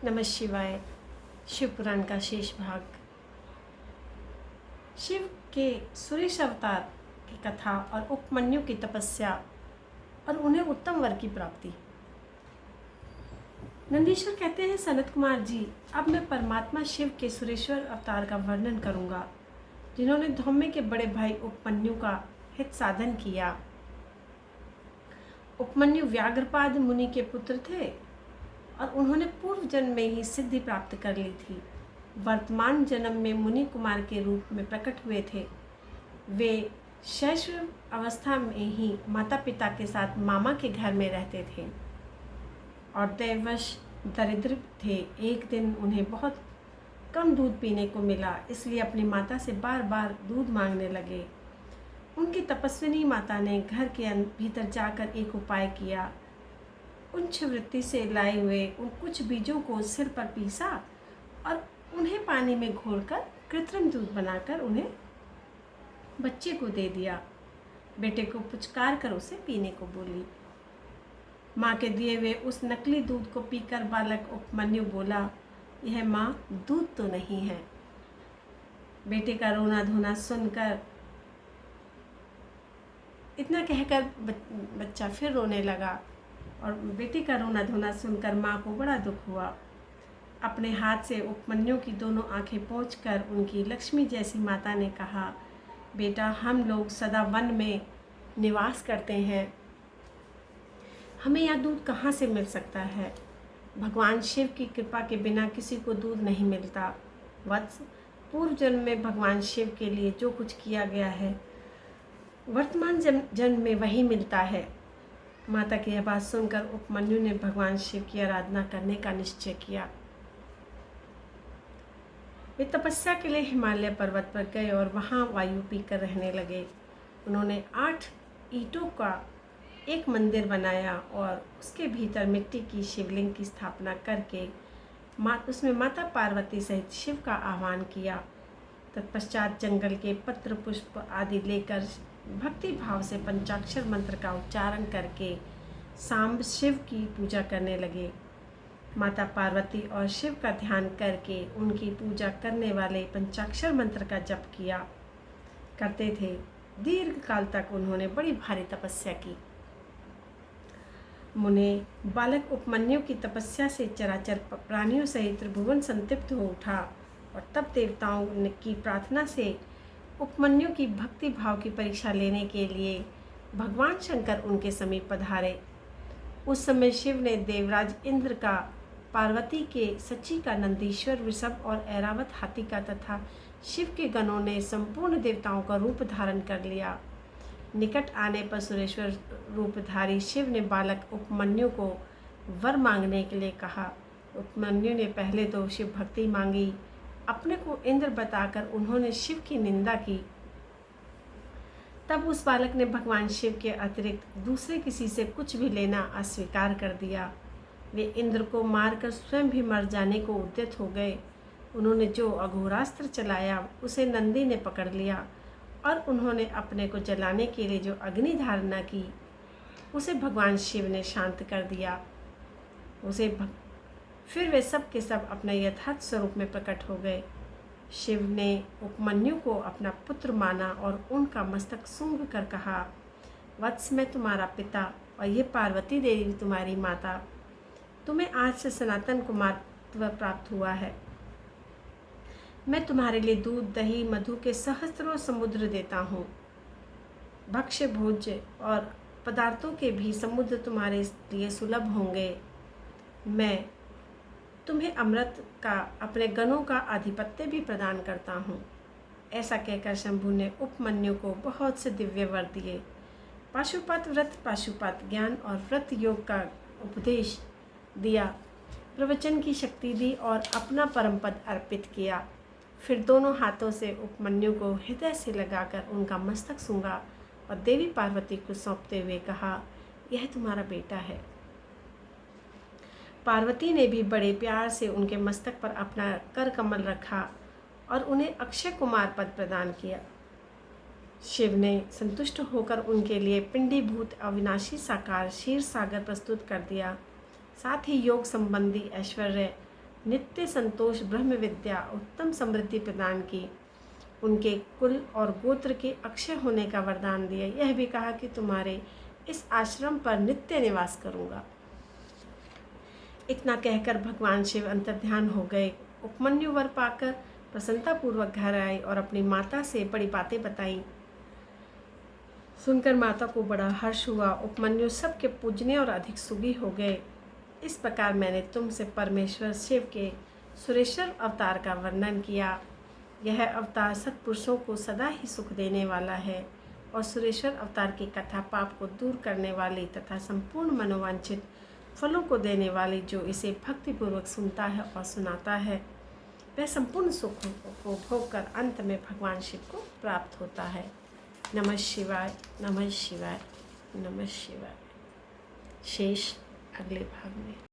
नमः शिवाय। शिव पुराण का शेष भाग। शिव के सुरेश अवतार की कथा और उपमन्यु की तपस्या और उन्हें उत्तम वर की प्राप्ति। नंदीश्वर कहते हैं, सनत कुमार जी, अब मैं परमात्मा शिव के सुरेश्वर अवतार का वर्णन करूंगा, जिन्होंने धौम्य के बड़े भाई उपमन्यु का हित साधन किया। उपमन्यु व्याघ्रपाद मुनि के पुत्र थे और उन्होंने पूर्व जन्म में ही सिद्धि प्राप्त कर ली थी। वर्तमान जन्म में मुनि कुमार के रूप में प्रकट हुए थे। वे शैशव अवस्था में ही माता पिता के साथ मामा के घर में रहते थे और दैवश दरिद्र थे। एक दिन उन्हें बहुत कम दूध पीने को मिला, इसलिए अपनी माता से बार बार दूध मांगने लगे। उनकी तपस्विनी माता ने घर के भीतर जाकर एक उपाय किया। उच्च वृत्ति से लाए हुए उन कुछ बीजों को सिर पर पीसा और उन्हें पानी में घोलकर कृत्रिम दूध बनाकर उन्हें बच्चे को दे दिया। बेटे को पुचकार कर उसे पीने को बोली। माँ के दिए हुए उस नकली दूध को पीकर बालक उपमन्यु बोला, यह माँ दूध तो नहीं है। बेटे का रोना धोना सुनकर इतना कहकर बच्चा फिर रोने लगा और बेटे का रोना धोना सुनकर माँ को बड़ा दुख हुआ। अपने हाथ से उपमन्यु की दोनों आंखें पोंछकर उनकी लक्ष्मी जैसी माता ने कहा, बेटा, हम लोग सदा वन में निवास करते हैं, हमें यह दूध कहाँ से मिल सकता है? भगवान शिव की कृपा के बिना किसी को दूध नहीं मिलता। वत्स, पूर्व जन्म में भगवान शिव के लिए जो कुछ किया गया है, वर्तमान जन्म में वही मिलता है। माता की यह बात सुनकर उपमन्यु ने भगवान शिव की आराधना करने का निश्चय किया। वे तपस्या के लिए हिमालय पर्वत पर गए और वहां वायु पीकर रहने लगे। उन्होंने 8 ईंटों का एक मंदिर बनाया और उसके भीतर मिट्टी की शिवलिंग की स्थापना करके उसमें माता पार्वती सहित शिव का आह्वान किया। तत्पश्चात जंगल के पत्र पुष्प आदि लेकर भक्ति भाव से पंचाक्षर मंत्र का उच्चारण करके सांब शिव की पूजा करने लगे। माता पार्वती और शिव का ध्यान करके उनकी पूजा करने वाले पंचाक्षर मंत्र का जप किया करते थे। दीर्घ काल तक उन्होंने बड़ी भारी तपस्या की। मुने बालक उपमन्यु की तपस्या से चराचर प्राणियों सहित त्रिभुवन संतप्त हो उठा और तब देवताओं की प्रार्थना से उपमन्यु की भक्ति भाव की परीक्षा लेने के लिए भगवान शंकर उनके समीप पधारे। उस समय शिव ने देवराज इंद्र का, पार्वती के सची का, नंदीश्वर वृषभ और ऐरावत हाथी का तथा शिव के गणों ने संपूर्ण देवताओं का रूप धारण कर लिया। निकट आने पर सुरेश्वर रूपधारी शिव ने बालक उपमन्यु को वर मांगने के लिए कहा। उपमन्यु ने पहले तो शिव भक्ति मांगी, अपने को इंद्र बताकर उन्होंने शिव की निंदा की। तब उस बालक ने भगवान शिव के अतिरिक्त दूसरे किसी से कुछ भी लेना अस्वीकार कर दिया। वे इंद्र को मारकर स्वयं भी मर जाने को उद्यत हो गए। उन्होंने जो अघोरास्त्र चलाया उसे नंदी ने पकड़ लिया और उन्होंने अपने को जलाने के लिए जो अग्नि धारणा की उसे भगवान शिव ने शांत कर दिया। फिर वे सब के सब अपने यथार्थ स्वरूप में प्रकट हो गए। शिव ने उपमन्यु को अपना पुत्र माना और उनका मस्तक सूंघ कर कहा, वत्स, मैं तुम्हारा पिता और ये पार्वती देवी तुम्हारी माता। तुम्हें आज से सनातन कुमारत्व प्राप्त हुआ है। मैं तुम्हारे लिए दूध, दही, मधु के सहस्त्रों समुद्र देता हूँ। भक्ष्य, भोज्य और पदार्थों के भी समुद्र तुम्हारे लिए सुलभ होंगे। मैं तुम्हें अमृत का, अपने गणों का आधिपत्य भी प्रदान करता हूँ। ऐसा कहकर शंभु ने उपमन्यु को बहुत से दिव्य वर दिए। पाशुपत व्रत, पाशुपत ज्ञान और व्रत योग का उपदेश दिया, प्रवचन की शक्ति दी और अपना परम पद अर्पित किया। फिर दोनों हाथों से उपमन्यु को हृदय से लगाकर उनका मस्तक सूंघा और देवी पार्वती को सौंपते हुए कहा, यह तुम्हारा बेटा है। पार्वती ने भी बड़े प्यार से उनके मस्तक पर अपना कर कमल रखा और उन्हें अक्षय कुमार पद प्रदान किया। शिव ने संतुष्ट होकर उनके लिए पिंडीभूत अविनाशी साकार क्षीर सागर प्रस्तुत कर दिया। साथ ही योग संबंधी ऐश्वर्य नित्य संतोष, ब्रह्म विद्या, उत्तम समृद्धि प्रदान की, उनके कुल और गोत्र के अक्षय होने का वरदान दिया। यह भी कहा कि तुम्हारे इस आश्रम पर नित्य निवास करूँगा। इतना कहकर भगवान शिव अंतर्ध्यान हो गए। उपमन्यु वर पाकर प्रसन्नतापूर्वक घर आए और अपनी माता से बड़ी बातें बताई। सुनकर माता को बड़ा हर्ष हुआ। उपमन्यु सबके पूजनीय और अधिक सुखी हो गए। इस प्रकार मैंने तुमसे परमेश्वर शिव के सुरेश्वर अवतार का वर्णन किया। यह अवतार सत्पुरुषों को सदा ही सुख देने वाला है और सुरेश्वर अवतार की कथा पाप को दूर करने वाली तथा संपूर्ण मनोवांछित फलों को देने वाली, जो इसे भक्तिपूर्वक सुनता है और सुनाता है, वह संपूर्ण सुखों को भोग कर अंत में भगवान शिव को प्राप्त होता है। नमः शिवाय, नमः शिवाय, नमः शिवाय। शेष अगले भाग में।